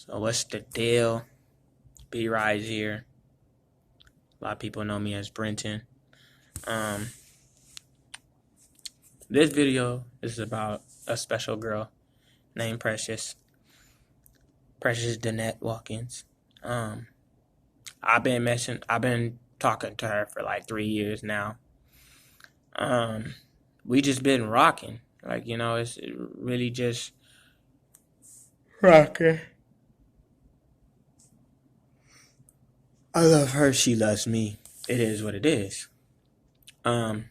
So what's the deal? B Rise here. A lot of people know me as Brenton. Um, this video is about a special girl named Precious. Precious Danette Watkins. I've been talking to her for like 3 years now. We just been rocking. It's really just rocking. I love her. She loves me. It is what it is. Um,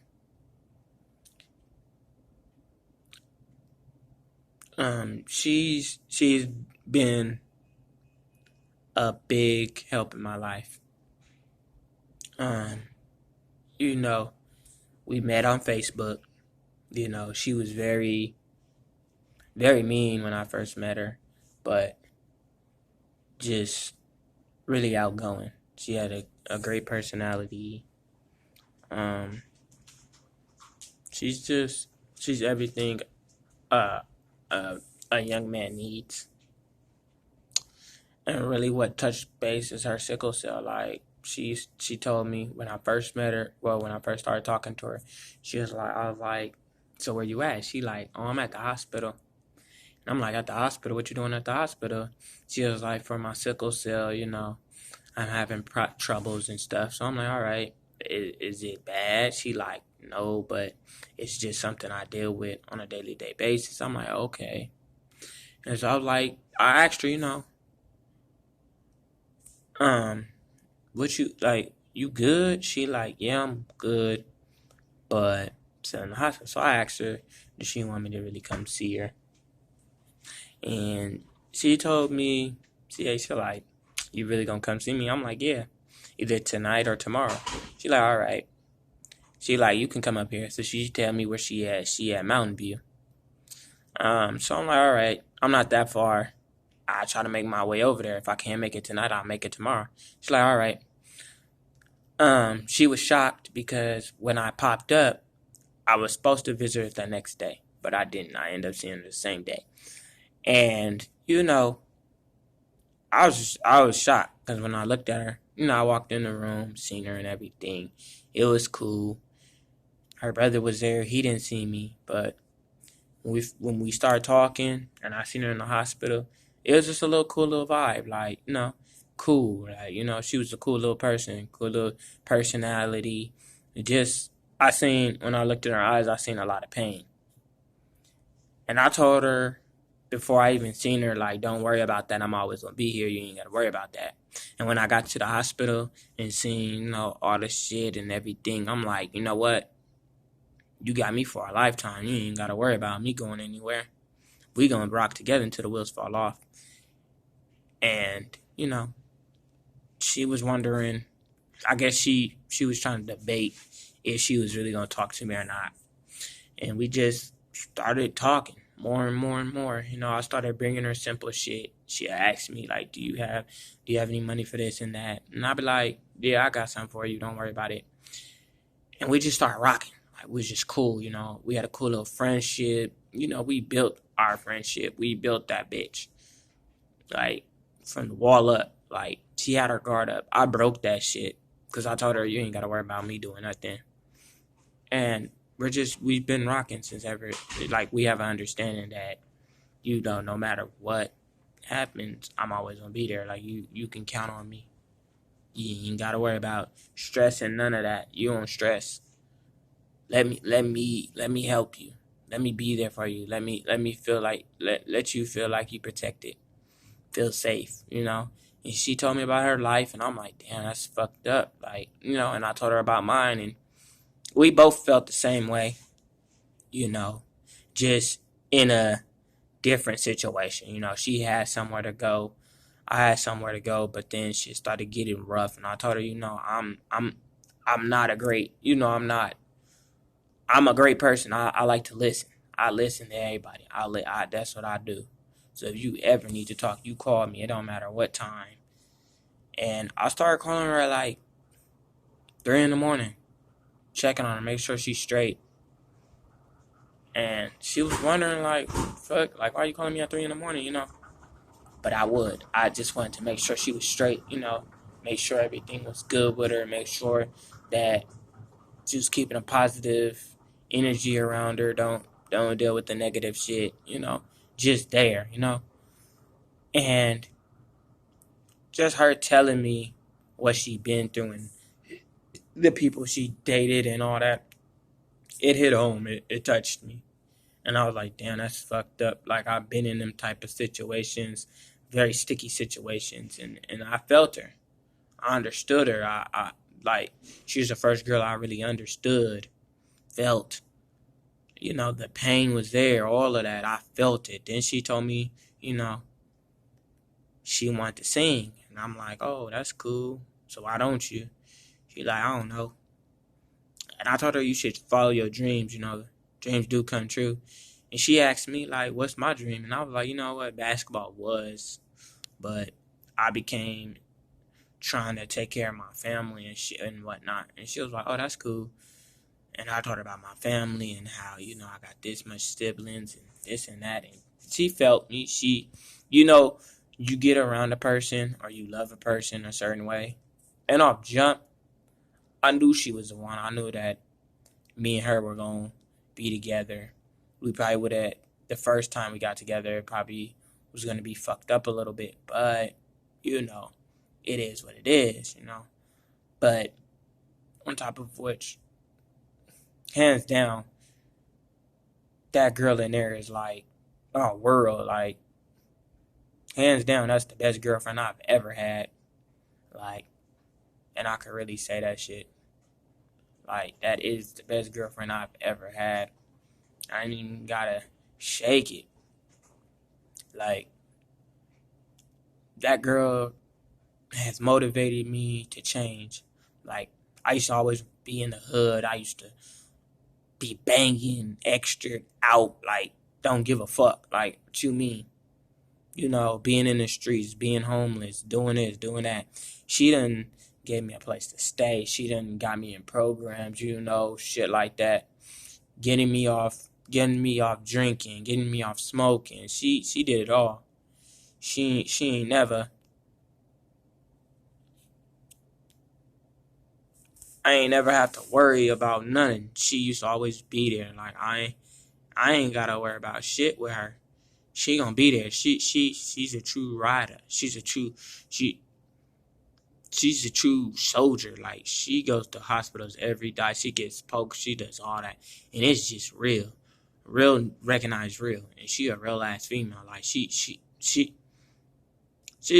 she's been a big help in my life. Um, you know, we met on Facebook. She was very, very mean when I first met her, but just really outgoing. She had a great personality. Um, she's everything uh, uh, a young man needs. And really, what touched base is her sickle cell. Like she told me when I first met her. Well, when I first started talking to her, I was like, so where you at? She like, oh, I'm at the hospital. And I'm like, at the hospital? What you doing at the hospital? She was like, for my sickle cell, I'm having troubles and stuff. So I'm like, all right, is it bad? She like, no, but it's just something I deal with on a daily day basis. I'm like, okay. And so I was like, I asked her, um, what you like? You good? She like, yeah, I'm good, but still in the hospital. So I asked her, does she want me to really come see her? And she told me, she like, you really gonna come see me? I'm like, yeah, either tonight or tomorrow. She like, all right. She like, you can come up here. So she tell me where she at. She at Mountain View. So I'm like, all right. I'm not that far. I try to make my way over there. If I can't make it tonight, I'll make it tomorrow. She's like, all right. She was shocked because when I popped up, I was supposed to visit her the next day, but I didn't. I ended up seeing her the same day. And, I was shocked because when I looked at her, I walked in the room, seen her and everything. It was cool. Her brother was there. He didn't see me, but when we started talking and I seen her in the hospital, it was just a little cool little vibe. Like, cool. Like, she was a cool little person, cool little personality. When I looked in her eyes, I seen a lot of pain. And I told her before I even seen her, like, don't worry about that. I'm always going to be here. You ain't got to worry about that. And when I got to the hospital and seen, all the shit and everything, I'm like, you know what? You got me for a lifetime. You ain't got to worry about me going anywhere. We going to rock together until the wheels fall off. And, she was wondering, I guess she was trying to debate if she was really going to talk to me or not. And we just started talking more and more and more. I started bringing her simple shit. She asked me, like, do you have any money for this and that? And I'd be like, yeah, I got something for you. Don't worry about it. And we just started rocking. Like, it was just cool, We had a cool little friendship. We built our friendship. We built that bitch. Like, from the wall up. Like, she had her guard up. I broke that shit. Because I told her, you ain't got to worry about me doing nothing. And we've been rocking since ever. Like, we have an understanding that, no matter what happens, I'm always going to be there. Like, you can count on me. You ain't got to worry about stressing, none of that. You don't stress. Let me help you. Let me be there for you. Let me feel like, let you feel like you protected. Feel safe, And she told me about her life, and I'm like, damn, that's fucked up. Like, and I told her about mine, and we both felt the same way, just in a different situation. She had somewhere to go. I had somewhere to go, but then she started getting rough, and I told her, I'm not a great, I'm a great person. I like to listen. I listen to everybody. That's what I do. So if you ever need to talk, you call me. It don't matter what time. And I started calling her at like 3 in the morning, checking on her, make sure she's straight. And she was wondering, like, fuck, like, why are you calling me at 3 in the morning, but I would. I just wanted to make sure she was straight, make sure everything was good with her, make sure that she was keeping a positive energy around her. Don't deal with the negative shit, just there. And just her telling me what she been through and the people she dated and all that, it hit home. It touched me. And I was like, damn, that's fucked up. Like, I've been in them type of situations, very sticky situations, and I felt her. I understood her. I like, she was the first girl I really understood, felt. The pain was there, all of that. I felt it. Then she told me, she wanted to sing. And I'm like, oh, that's cool. So why don't you? She like, I don't know. And I told her you should follow your dreams, dreams do come true. And she asked me, like, what's my dream? And I was like, you know what, basketball was. But I became trying to take care of my family and shit and whatnot. And she was like, oh, that's cool. And I told her about my family and how, I got this much siblings and this and that. And she felt me. You get around a person or you love a person a certain way. And off jump, I knew she was the one. I knew that me and her were going to be together. We probably would have, the first time we got together, it probably was going to be fucked up a little bit. But, it is what it is, But on top of which, hands down, that girl in there is like, oh, world. Like, hands down, that's the best girlfriend I've ever had. Like, and I could really say that shit. Like, that is the best girlfriend I've ever had. I ain't even gotta shake it. Like, that girl has motivated me to change. Like, I used to always be in the hood. I used to be banging extra out. Like, don't give a fuck. Like, what you mean? Being in the streets, being homeless, doing this, doing that. She done gave me a place to stay. She done got me in programs, shit like that. Getting me off drinking, getting me off smoking. She did it all. She ain't never. I ain't never have to worry about nothing. She used to always be there. Like, I ain't gotta worry about shit with her. She gonna be there. She's a true rider. She's a true soldier. Like, she goes to hospitals every day. She gets poked. She does all that, and it's just real recognized real. And she a real ass female. Like, she's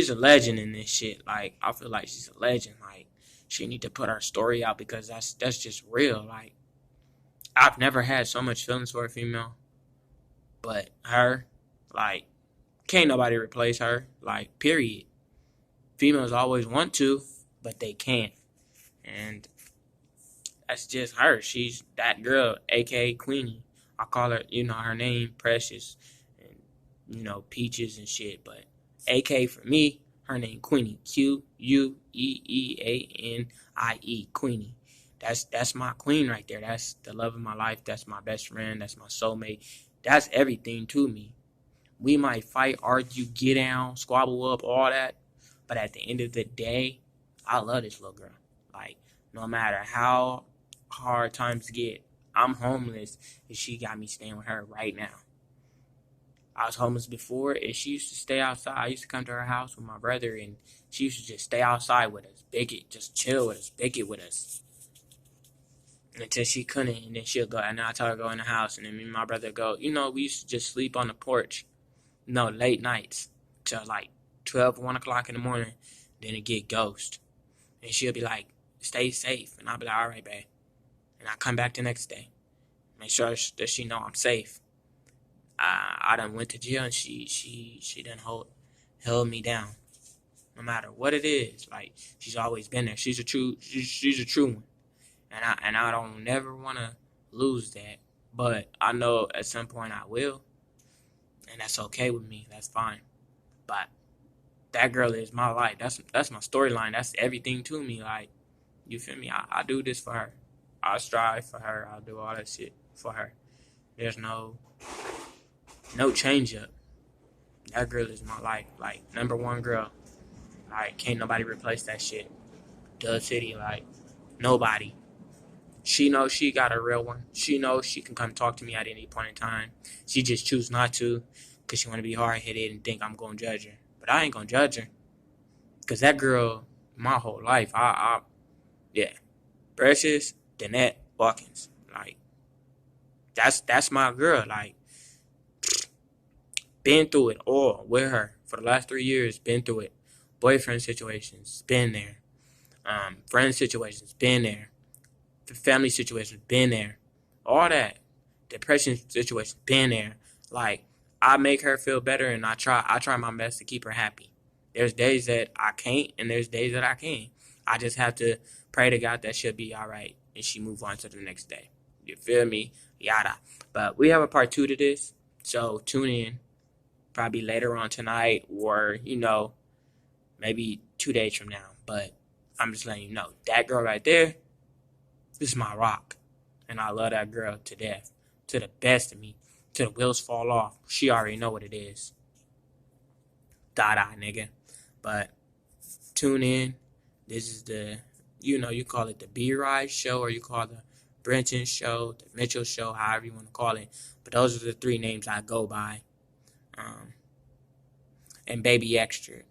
a legend in this shit. Like, I feel like she's a legend. Like, she need to put her story out because that's just real. Like, I've never had so much feelings for a female, but her, like, can't nobody replace her. Like, period. Females always want to, but they can't. And that's just her. She's that girl, aka Queenie. I call her, her name Precious, and Peaches and shit. But AK for me, her name Queenie. Queeanie, Queenie. That's my queen right there. That's the love of my life. That's my best friend. That's my soulmate. That's everything to me. We might fight, argue, get down, squabble up, all that. But at the end of the day, I love this little girl. Like, no matter how hard times get, I'm homeless, and she got me staying with her right now. I was homeless before, and she used to stay outside. I used to come to her house with my brother, and she used to just stay outside with us, just chill with us, bigot with us. Until she couldn't, and then she'll go, and I tell her to go in the house, and then me and my brother go, we used to just sleep on the porch, late nights, till like 12, 1 o'clock in the morning, then it get ghost. And she'll be like, stay safe. And I'll be like, all right, babe. And I come back the next day. Make sure that she know I'm safe. I done went to jail and she done held me down. No matter what it is. Like, she's always been there. She's a true one. And I don't never wanna lose that. But I know at some point I will. And that's okay with me. That's fine. But that girl is my life. That's my storyline. That's everything to me. Like, you feel me? I do this for her. I strive for her. I'll do all that shit for her. There's no change up. That girl is my life. Like, number one girl. Like, can't nobody replace that shit. Dub City, like, nobody. She knows she got a real one. She knows she can come talk to me at any point in time. She just choose not to because she want to be hard-headed and think I'm going to judge her. But I ain't going to judge her because that girl, my whole life, yeah. Precious Danette Watkins. Like, that's my girl. Like, been through it all with her for the last 3 years. Been through it. Boyfriend situations, been there. Friend situations, been there. Family situations, been there. All that. Depression situations, been there. Like, I make her feel better, and I try my best to keep her happy. There's days that I can't, and there's days that I can. I just have to pray to God that she'll be all right, and she move on to the next day. You feel me? Yada. But we have a part 2 to this, so tune in. Probably later on tonight, or maybe 2 days from now. But I'm just letting you know, that girl right there, this is my rock. And I love that girl to death. To the best of me. Till the wheels fall off. She already know what it is. Dada, nigga. But tune in. This is the, you call it the B-Ride show, or you call it the Brenton show, the Mitchell show, however you want to call it. But those are the 3 names I go by. And Baby Extra,